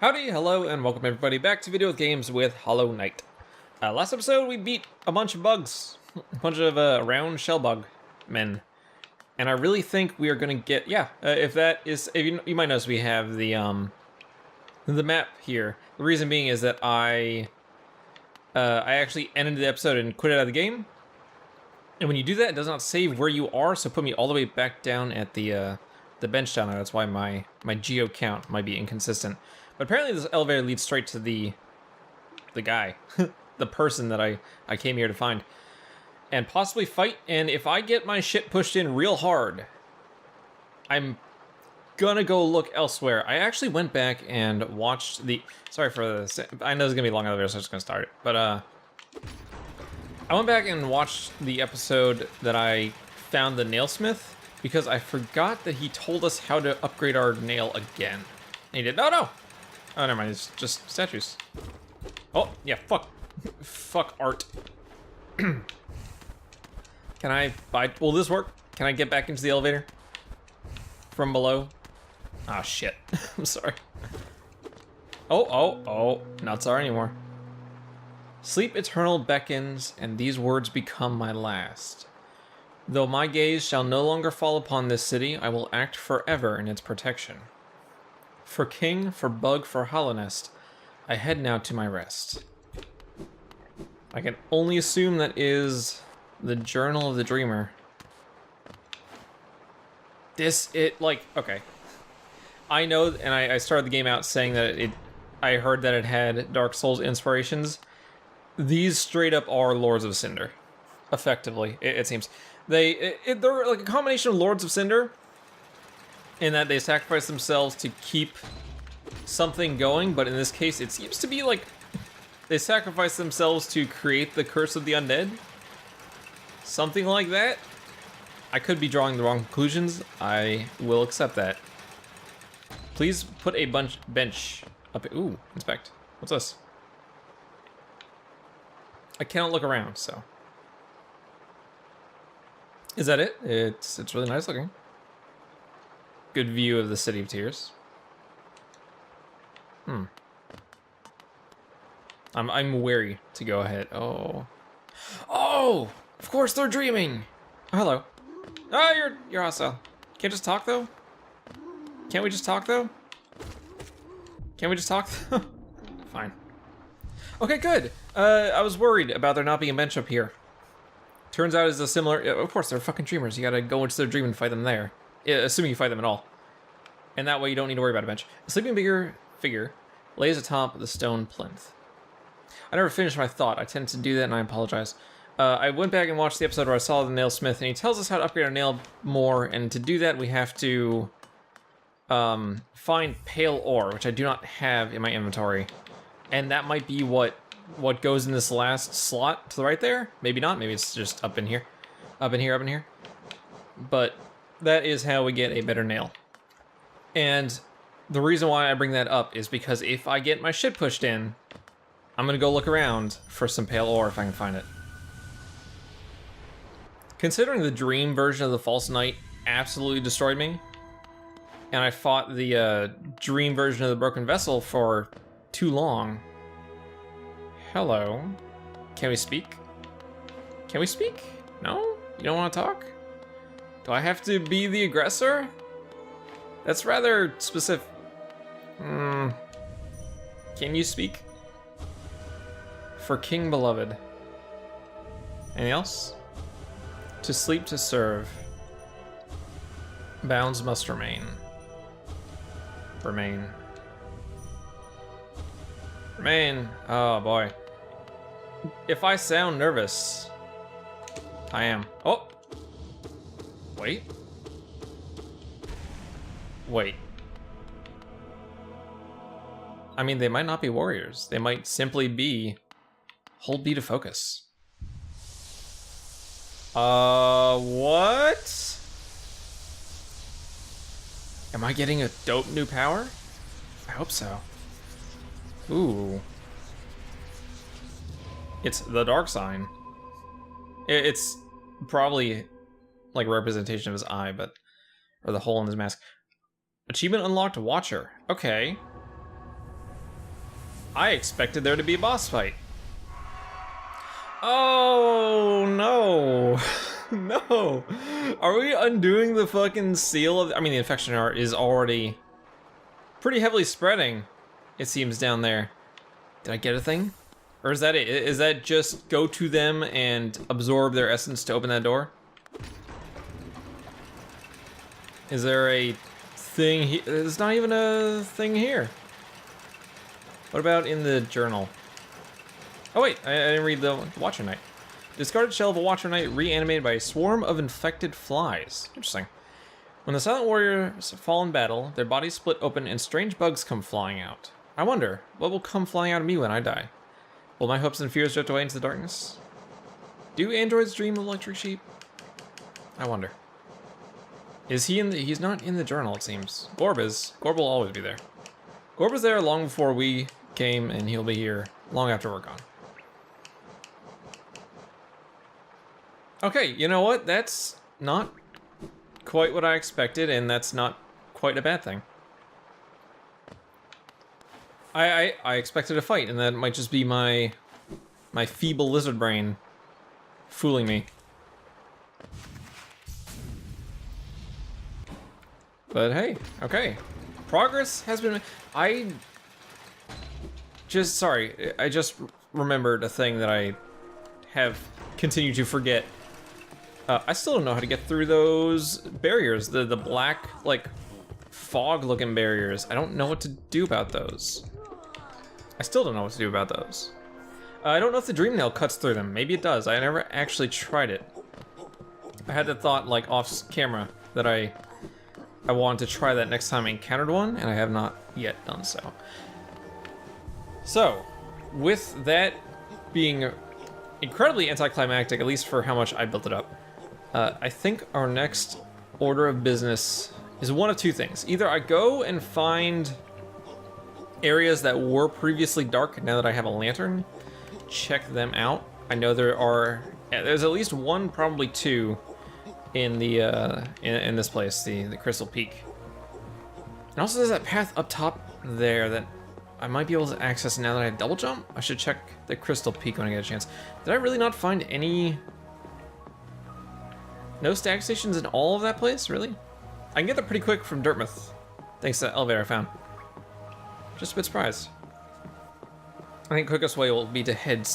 Howdy, hello, and welcome everybody back to Video with Games with Hollow Knight. Last episode we beat a bunch of bugs, a bunch of round shell bug men, and I really think we are gonna get if you might notice we have the map here. The reason being is that I actually ended the episode and quit it out of the game, and when you do that, it does not save where you are, so put me all the way back down at the bench down there. That's why my geo count might be inconsistent. But apparently this elevator leads straight to the guy, the person that I came here to find. And possibly fight, and if I get my shit pushed in real hard, I'm gonna go look elsewhere. I actually went back and watched the... Sorry for this. I know it's gonna be a long elevator, so I'm just gonna start it. But, I went back and watched the episode that I found the nailsmith, because I forgot that he told us how to upgrade our nail again. And he did... No! Oh, never mind, it's just statues. Oh, yeah, fuck. Fuck art. Can I buy... Will this work? Can I get back into the elevator? From below? Ah, shit. I'm sorry. Oh, not sorry anymore. Sleep eternal beckons, and these words become my last. Though my gaze shall no longer fall upon this city, I will act forever in its protection. For king, for bug, for hollow nest, I head now to my rest. I can only assume that is the Journal of the Dreamer. Okay. I know, and I started the game out saying that I heard that it had Dark Souls inspirations. These straight up are Lords of Cinder. Effectively, it seems. They're like a combination of Lords of Cinder, in that they sacrifice themselves to keep something going, but in this case, it seems to be like they sacrifice themselves to create the Curse of the Undead. Something like that. I could be drawing the wrong conclusions. I will accept that. Please put a bench up. Ooh, inspect. What's this? I cannot look around, so. Is that it? It's really nice looking. Good view of the City of Tears. I'm wary to go ahead. Oh, of course they're dreaming. Oh, hello. Oh, you're hostile. Can't just talk though. Can't we just talk though? Can't we just talk? Fine. Okay, good. I was worried about there not being a bench up here. Turns out it's a similar. Of course, they're fucking dreamers. You gotta go into their dream and fight them there. Assuming you fight them at all. And that way you don't need to worry about a bench. A sleeping figure lays atop the stone plinth. I never finished my thought. I tend to do that and I apologize. I went back and watched the episode where I saw the nailsmith and he tells us how to upgrade our nail more, and to do that we have to find pale ore, which I do not have in my inventory. And that might be what goes in this last slot to the right there. Maybe not. Maybe it's just up in here. Up in here. But that is how we get a better nail. And the reason why I bring that up is because if I get my shit pushed in, I'm gonna go look around for some pale ore if I can find it. Considering the dream version of the False Knight absolutely destroyed me, and I fought the dream version of the Broken Vessel for too long. Hello. Can we speak? Can we speak? No? You don't want to talk? Do I have to be the aggressor? That's rather specific. Can you speak? For King Beloved. Anything else? To sleep, to serve. Bounds must remain. Remain. Oh boy. If I sound nervous, I am. Oh! Wait. I mean, they might not be warriors. They might simply be hold B to focus. What? Am I getting a dope new power? I hope so. Ooh. It's the dark sign. It's probably like a representation of his eye, but or the hole in his mask. Achievement unlocked, Watcher. Okay. I expected there to be a boss fight. Oh no. No. Are we undoing the fucking seal of, I mean, the infection art is already pretty heavily spreading, it seems, down there. Did I get a thing? Or is that it? Is that just go to them and absorb their essence to open that door? Is there a thing here? There's not even a thing here. What about in the journal? Oh wait, I didn't read the Watcher Knight. Discarded shell of a Watcher Knight reanimated by a swarm of infected flies. Interesting. When the Silent Warriors fall in battle, their bodies split open and strange bugs come flying out. I wonder, what will come flying out of me when I die? Will my hopes and fears drift away into the darkness? Do androids dream of electric sheep? I wonder. Is he in the... He's not in the journal, it seems. Gorb is. Gorb will always be there. Gorb was there long before we came, and he'll be here long after we're gone. Okay, you know what? That's not quite what I expected, and that's not quite a bad thing. I expected a fight, and that might just be my feeble lizard brain fooling me. But hey, okay. Progress has been... I just remembered a thing that I have continued to forget. I still don't know how to get through those barriers, the black, like, fog-looking barriers. I don't know what to do about those. I still don't know what to do about those. I don't know if the Dream Nail cuts through them. Maybe it does. I never actually tried it. I had the thought, like, off camera that I wanted to try that next time I encountered one, and I have not yet done so. So, with that being incredibly anticlimactic, at least for how much I built it up, I think our next order of business is one of two things. Either I go and find areas that were previously dark now that I have a lantern, check them out. I know there's at least one, probably two, in the in this place, the Crystal Peak. And also there's that path up top there that I might be able to access now that I double jump. I should check the Crystal Peak when I get a chance. Did I really not find any... No stag stations in all of that place, really? I can get there pretty quick from Dartmouth, thanks to that elevator I found. Just a bit surprised. I think quickest way will be to head,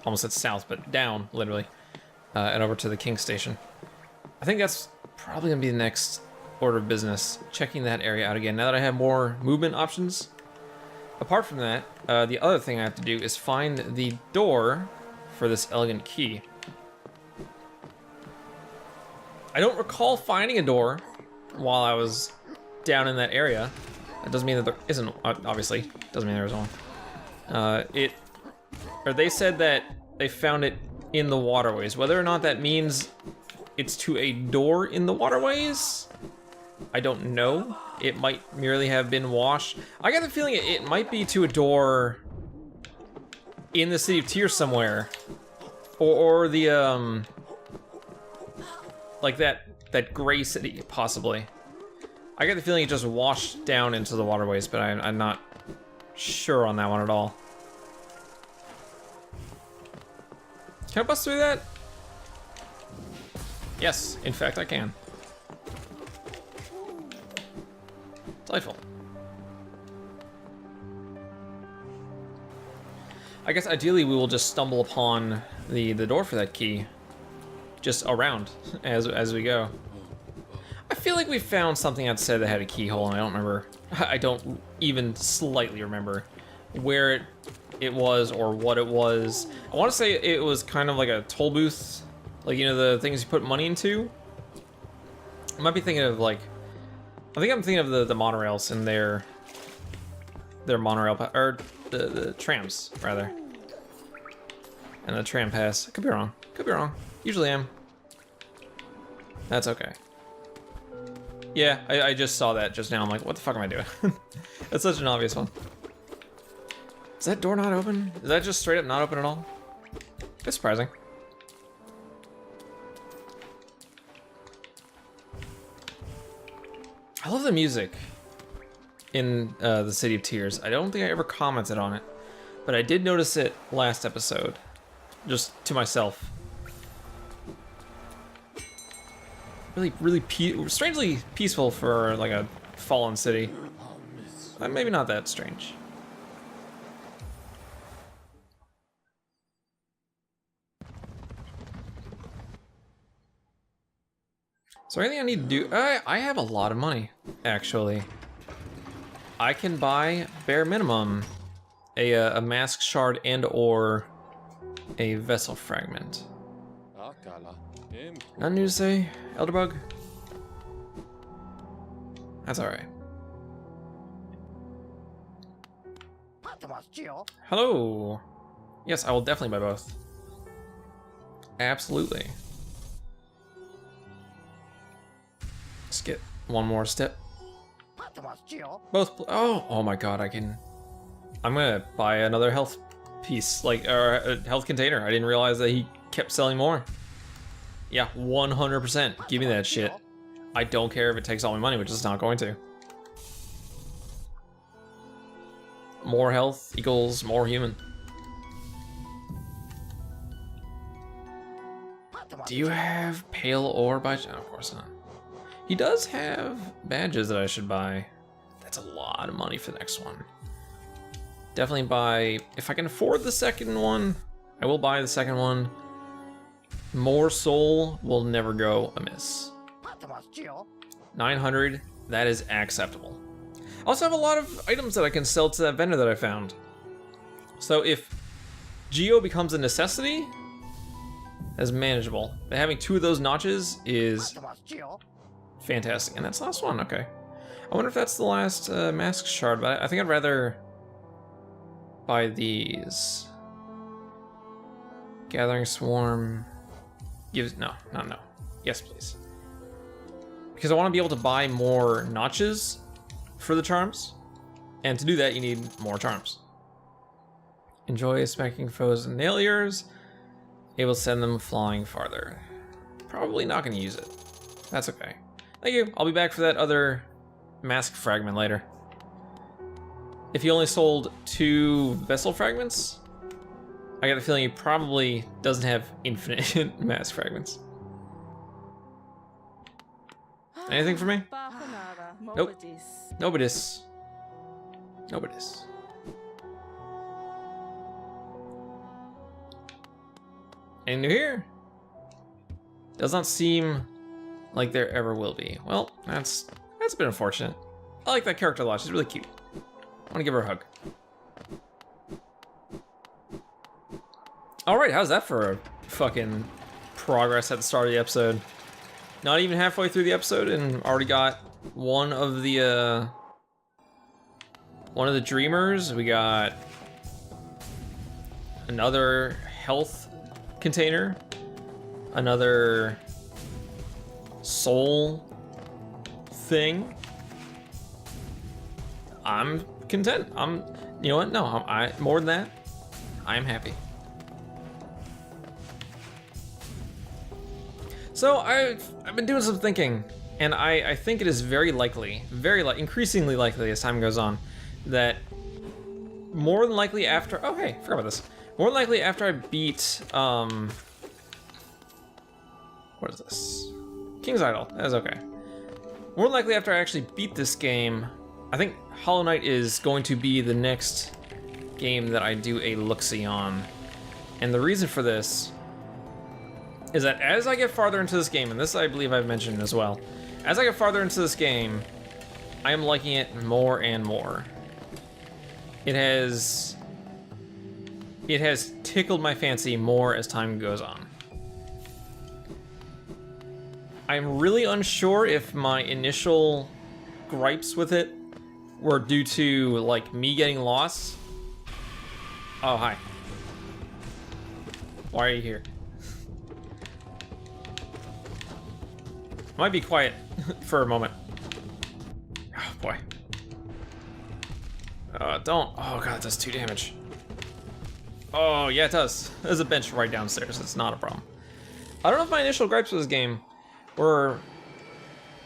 almost at south, but down, literally, and over to the King Station. I think that's probably gonna be the next order of business, checking that area out again, now that I have more movement options. Apart from that, the other thing I have to do is find the door for this elegant key. I don't recall finding a door while I was down in that area. That doesn't mean that there isn't, obviously. Doesn't mean there is one. They said that they found it in the waterways. Whether or not that means it's to a door in the waterways, I don't know. It might merely have been washed. I got the feeling it might be to a door in the City of Tears somewhere. Or the, like that gray city, possibly. I get the feeling it just washed down into the waterways, but I'm not sure on that one at all. Can I bust through that? Yes, in fact I can. Delightful. I guess ideally we will just stumble upon the door for that key, just around as we go. I feel like we found something outside that had a keyhole, and I don't remember. I don't even slightly remember where it was or what it was. I want to say it was kind of like a toll booth, like, you know, the things you put money into. I might be thinking of, like, I think I'm thinking of the monorails and their monorail, or the trams rather, and the tram pass. Could be wrong. Could be wrong. Usually am. That's okay. Yeah, I just saw that just now. I'm like, what the fuck am I doing? That's such an obvious one. Is that door not open? Is that just straight up not open at all? It's surprising. I love the music in the City of Tears. I don't think I ever commented on it. but I did notice it last episode, just to myself. Really strangely peaceful for like a fallen city. Maybe not that strange. So anything I need to do? I have a lot of money, actually. I can buy bare minimum a mask shard and or a vessel fragment. Nothing new to say, Elderbug? That's alright. Hello! Yes, I will definitely buy both. Absolutely. Let's get one more step. Both. Oh my god, I'm gonna buy another health piece, like, or a health container. I didn't realize that he kept selling more. Yeah, 100%. Give me that shit. I don't care if it takes all my money, which it's not going to. More health equals more human. Do you have pale ore by... Oh, of course not. He does have badges that I should buy. That's a lot of money for the next one. Definitely buy... If I can afford the second one, I will buy the second one. More soul will never go amiss. 900, that is acceptable. I also have a lot of items that I can sell to that vendor that I found. So if Geo becomes a necessity, that's manageable. But having 2 of those notches is fantastic. And that's the last one, okay. I wonder if that's the last mask shard, but I think I'd rather buy these. Gathering Swarm gives, no. Yes, please. Because I want to be able to buy more notches for the charms. And to do that, you need more charms. Enjoy smacking foes and nail ears. Able to send them flying farther. Probably not going to use it. That's okay. Thank you. I'll be back for that other mask fragment later. If he only sold 2 vessel fragments, I got the feeling he probably doesn't have infinite mask fragments. Anything for me? Nope. Nobody's. Anything new here? Does not seem like there ever will be. Well, that's a bit unfortunate. I like that character a lot. She's really cute. I want to give her a hug. All right, how's that for a fucking progress at the start of the episode? Not even halfway through the episode and already got one of the dreamers. We got another health container, another soul thing. I'm content. You know what? No, I more than that, I am happy. So I've been doing some thinking, and I think it is very likely, increasingly likely as time goes on, that more than likely after, oh hey, forgot about this. More than likely after I beat, what is this? King's Idol, that's okay. More than likely after I actually beat this game, I think Hollow Knight is going to be the next game that I do a look-see on. And the reason for this is that as I get farther into this game, and this I believe I've mentioned as well, as I get farther into this game, I am liking it more and more. It has tickled my fancy more as time goes on. I'm really unsure if my initial gripes with it were due to like me getting lost. Oh, hi. Why are you here? Might be quiet for a moment. Oh boy. Don't. Oh god, that does 2 damage. Oh yeah, it does. There's a bench right downstairs. It's not a problem. I don't know if my initial gripes with this game were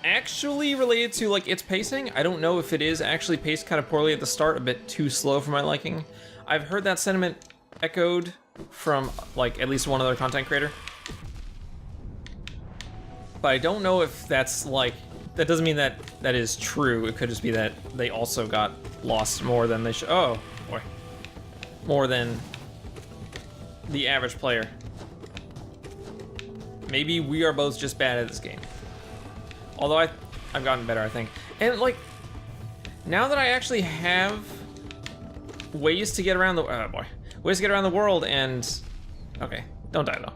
actually related to like its pacing. I don't know if it is actually paced kind of poorly at the start, a bit too slow for my liking. I've heard that sentiment echoed from like at least one other content creator. But I don't know if that's like, that doesn't mean that that is true. It could just be that they also got lost more than they should. Oh, boy. More than the average player. Maybe we are both just bad at this game. Although I've gotten better, I think. And like, now that I actually have ways to get around the, oh boy. Ways to get around the world and, okay, don't die though.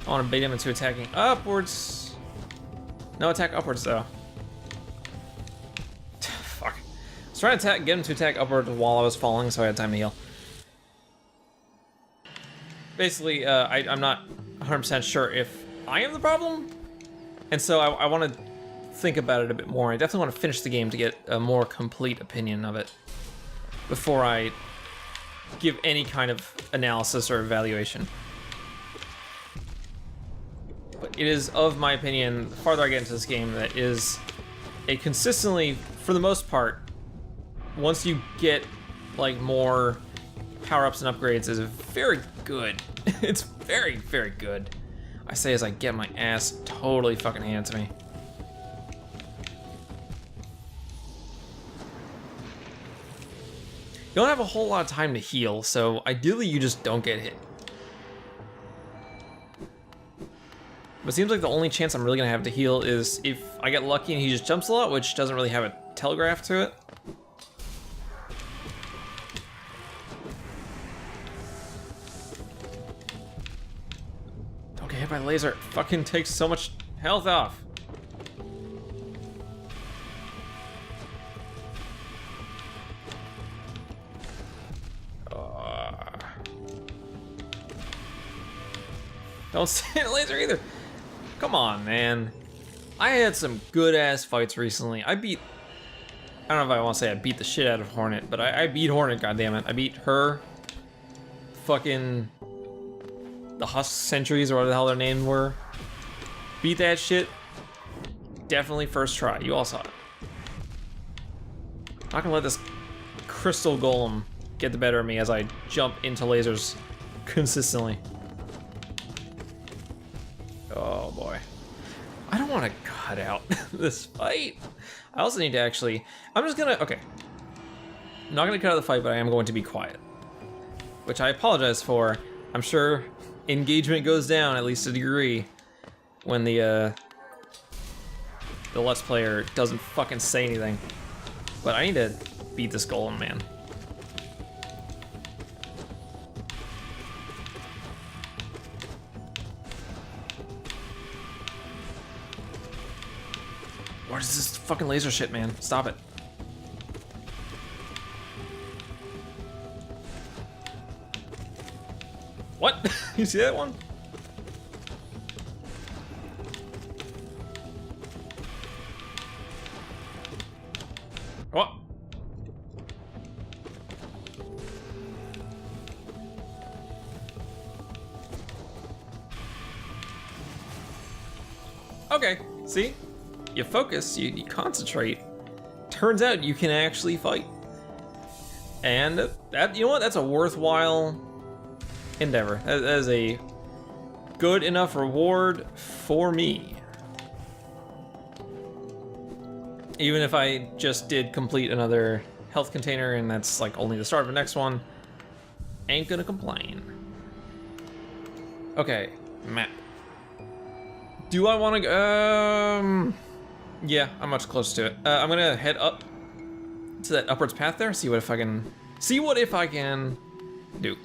I want to bait him into attacking upwards. No attack upwards though. Fuck. I was trying to get him to attack upwards while I was falling, so I had time to heal. Basically, I'm not 100% sure if I am the problem, and so I want to think about it a bit more. I definitely want to finish the game to get a more complete opinion of it before I give any kind of analysis or evaluation. But it is, of my opinion, the farther I get into this game, that is a consistently, for the most part, once you get like more power-ups and upgrades, is very good. It's very, very good. I say as I get my ass totally fucking handed to me. You don't have a whole lot of time to heal, so ideally you just don't get hit. But it seems like the only chance I'm really gonna have to heal is if I get lucky and he just jumps a lot, which doesn't really have a telegraph to it. Don't get hit by laser. It fucking takes so much health off. Don't stand laser either. Come on, man. I had some good ass fights recently. I don't know if I want to say I beat the shit out of Hornet, but I beat Hornet, goddammit. I beat her, fucking the Husk Sentries or whatever the hell their names were. Beat that shit. Definitely first try. You all saw it. I'm not gonna let this crystal golem get the better of me as I jump into lasers consistently. Oh boy. I don't want to cut out this fight. I also need to actually, I'm just gonna, okay. I'm not gonna cut out the fight, but I am going to be quiet. Which I apologize for. I'm sure engagement goes down at least a degree when the Let's Player doesn't fucking say anything. But I need to beat this golem, man. What is this fucking laser shit, man? Stop it. What? You see that one? What? Okay, see? You focus, you concentrate. Turns out you can actually fight. And that, you know what? That's a worthwhile endeavor. That is a good enough reward for me. Even if I just did complete another health container and that's like only the start of the next one, ain't gonna complain. Okay, map. Do I wanna go, yeah, I'm much closer to it. I'm gonna head up to that upwards path there, see what if I can do.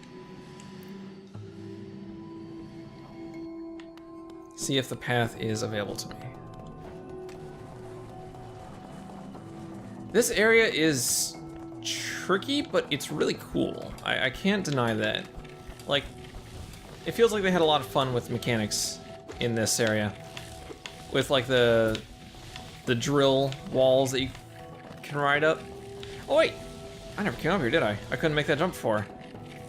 See if the path is available to me. This area is tricky, but it's really cool. I can't deny that. Like, it feels like they had a lot of fun with mechanics in this area. With like the drill walls that you can ride up. Oh wait, I never came up here, did I? I couldn't make that jump before.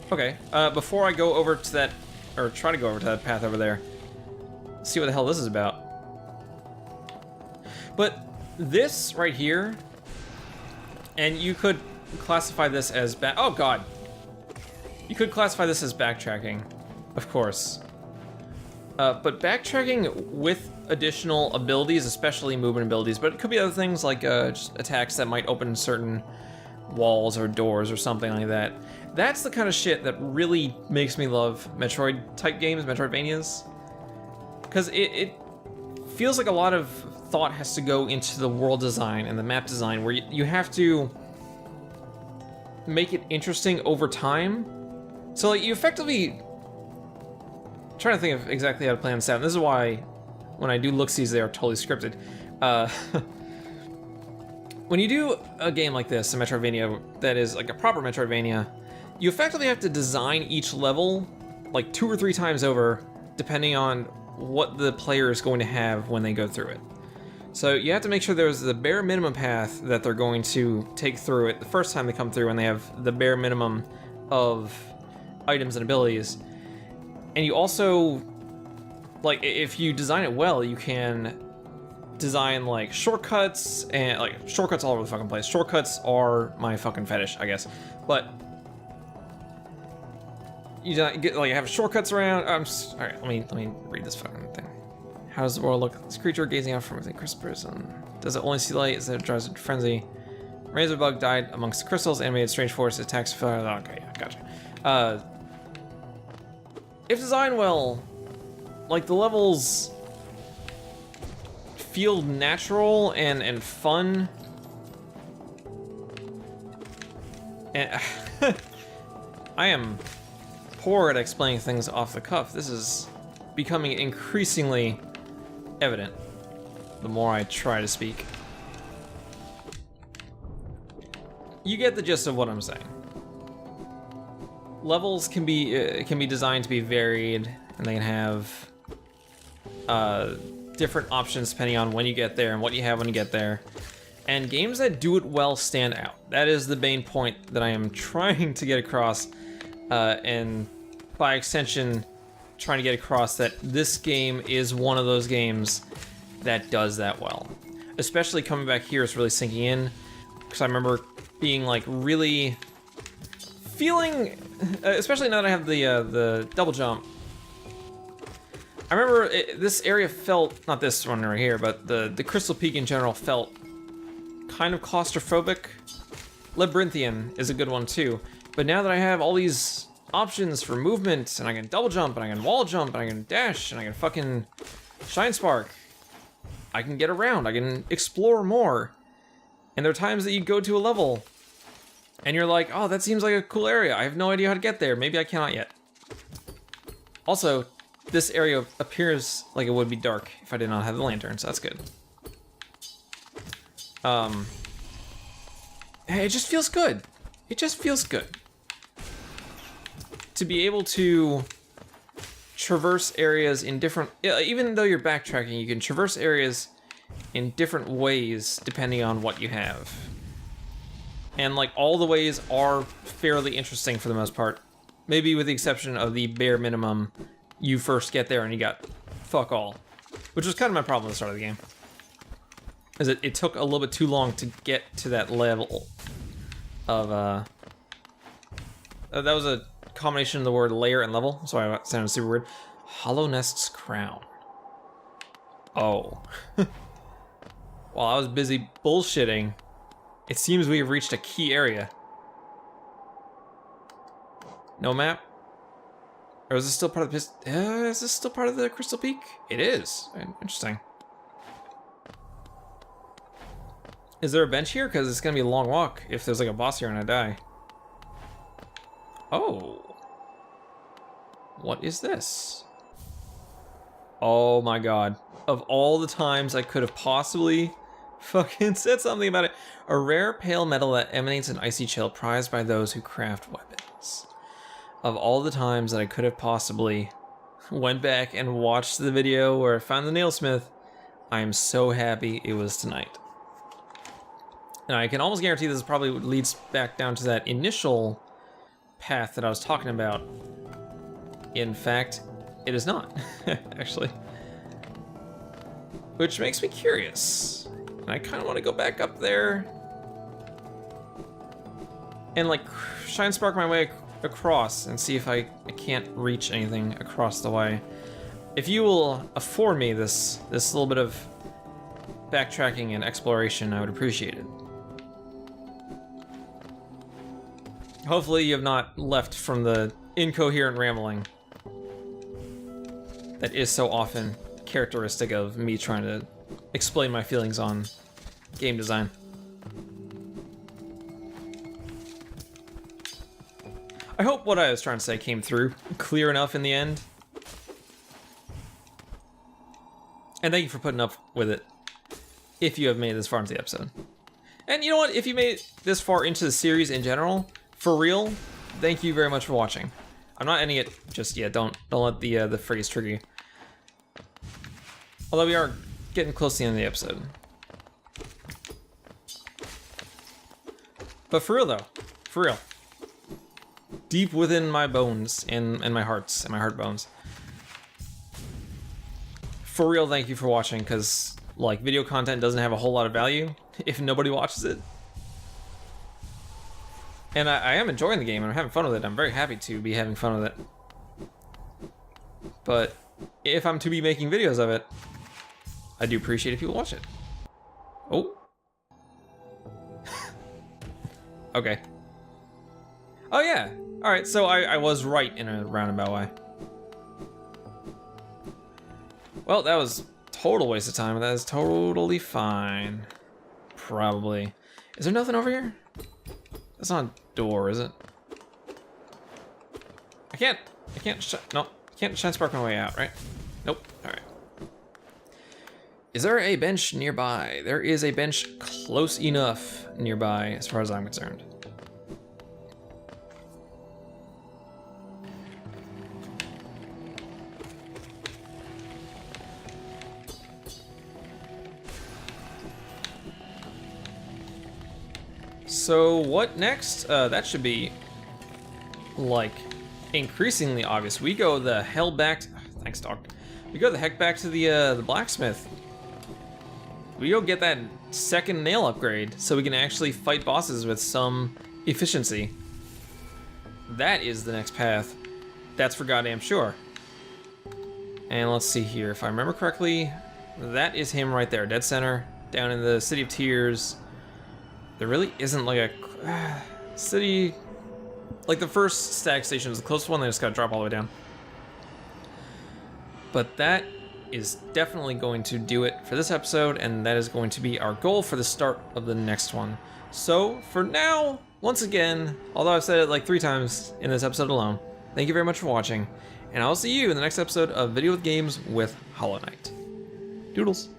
Okay, before I go over to that, or try to go over to that path over there, see what the hell this is about. But this right here, and you could classify this as oh god. You could classify this as backtracking, of course. But backtracking with additional abilities, especially movement abilities, but it could be other things like just attacks that might open certain walls or doors or something like that. That's the kind of shit that really makes me love Metroid-type games, Metroidvanias. Because it feels like a lot of thought has to go into the world design and the map design, where you have to make it interesting over time. So like you effectively... I'm trying to think of exactly how to plan this out, and this is why when I do look-sees, they are totally scripted. When you do a game like this, a Metroidvania that is like a proper Metroidvania, you effectively have to design each level like 2 or 3 times over, depending on what the player is going to have when they go through it. So you have to make sure there's the bare minimum path that they're going to take through it the first time they come through, and they have the bare minimum of items and abilities. And you also, like, if you design it well, you can design like shortcuts, and like shortcuts all over the fucking place. Shortcuts are my fucking fetish, I guess. But you get like have shortcuts around. All right, let me read this fucking thing. How does the world look? This creature gazing out from within crystal prison. Does it only see light? Is it drives into frenzy? Razor bug died amongst the crystals. Animated strange force attacks. Okay, yeah, gotcha. If designed well, like the levels feel natural and fun. And I am poor at explaining things off the cuff. This is becoming increasingly evident the more I try to speak. You get the gist of what I'm saying. Levels can be designed to be varied, and they can have different options depending on when you get there and what you have when you get there. And games that do it well stand out. That is the main point that I am trying to get across, and by extension, trying to get across that this game is one of those games that does that well. Especially coming back here, it's really sinking in, because I remember being like really feeling, especially now that I have the double jump. I remember this area felt, not this one right here, but the Crystal Peak in general felt kind of claustrophobic. Labyrinthian is a good one too, but now that I have all these options for movement, and I can double jump, and I can wall jump, and I can dash, and I can fucking shine spark, I can get around, I can explore more. And there are times that you go to a level, and you're like, oh, that seems like a cool area. I have no idea how to get there. Maybe I cannot yet. Also, this area appears like it would be dark if I did not have the lantern, so that's good. It just feels good. It just feels good to be able to traverse areas in different, even though you're backtracking, you can traverse areas in different ways depending on what you have. And like all the ways are fairly interesting for the most part. Maybe with the exception of the bare minimum, you first get there and you got fuck all. Which was kind of my problem at the start of the game. Is it took a little bit too long to get to that level of, that was a combination of the word layer and level, so I sounded super weird. Hollow Nest's Crown. Oh. While I was busy bullshitting, it seems we have reached a key area. No map? Or is this still part of the is this still part of the Crystal Peak? It is. Interesting. Is there a bench here? Because it's gonna be a long walk if there's like a boss here and I die. Oh. What is this? Oh my god. Of all the times I could have possibly fucking said something about it. A rare pale metal that emanates an icy chill, prized by those who craft weapons. Of all the times that I could have possibly went back and watched the video where I found the nailsmith, I am so happy it was tonight. And I can almost guarantee this probably leads back down to that initial path that I was talking about. In fact, it is not, actually. Which makes me curious. And I kind of want to go back up there. and like try and spark my way across and see if I can't reach anything across the way. If you will afford me this little bit of backtracking and exploration, I would appreciate it. Hopefully you have not left from the incoherent rambling that is so often characteristic of me trying to explain my feelings on game design. I hope what I was trying to say came through clear enough in the end. And thank you for putting up with it, if you have made it this far into the episode. And you know what, if you made it this far into the series in general, for real, thank you very much for watching. I'm not ending it just yet, don't let the phrase trigger you. Although we are getting close to the end of the episode. But for real though, for real. Deep within my bones and my hearts and my heart bones. For real, thank you for watching, because like video content doesn't have a whole lot of value if nobody watches it. And I am enjoying the game and I'm having fun with it. I'm very happy to be having fun with it. But if I'm to be making videos of it, I do appreciate if people watch it. Oh. Okay. Oh yeah. All right, so I was right in a roundabout way. Well, that was a total waste of time, but that is totally fine. Probably. Is there nothing over here? That's not a door, is it? I can't shine spark my way out, right? Nope, all right. Is there a bench nearby? There is a bench close enough nearby as far as I'm concerned. So what next? That should be like increasingly obvious. We go the hell back. Thanks, dog. We go the heck back to the blacksmith. We go get that second nail upgrade so we can actually fight bosses with some efficiency. That is the next path. That's for goddamn sure. And let's see here. If I remember correctly, that is him right there, dead center, down in the City of Tears. There really isn't like a city, like the first static station is the closest one. They just gotta drop all the way down. But that is definitely going to do it for this episode, and that is going to be our goal for the start of the next one. So for now, once again, although I've said it like 3 times in this episode alone, thank you very much for watching, and I'll see you in the next episode of Video with Games with Hollow Knight. Doodles.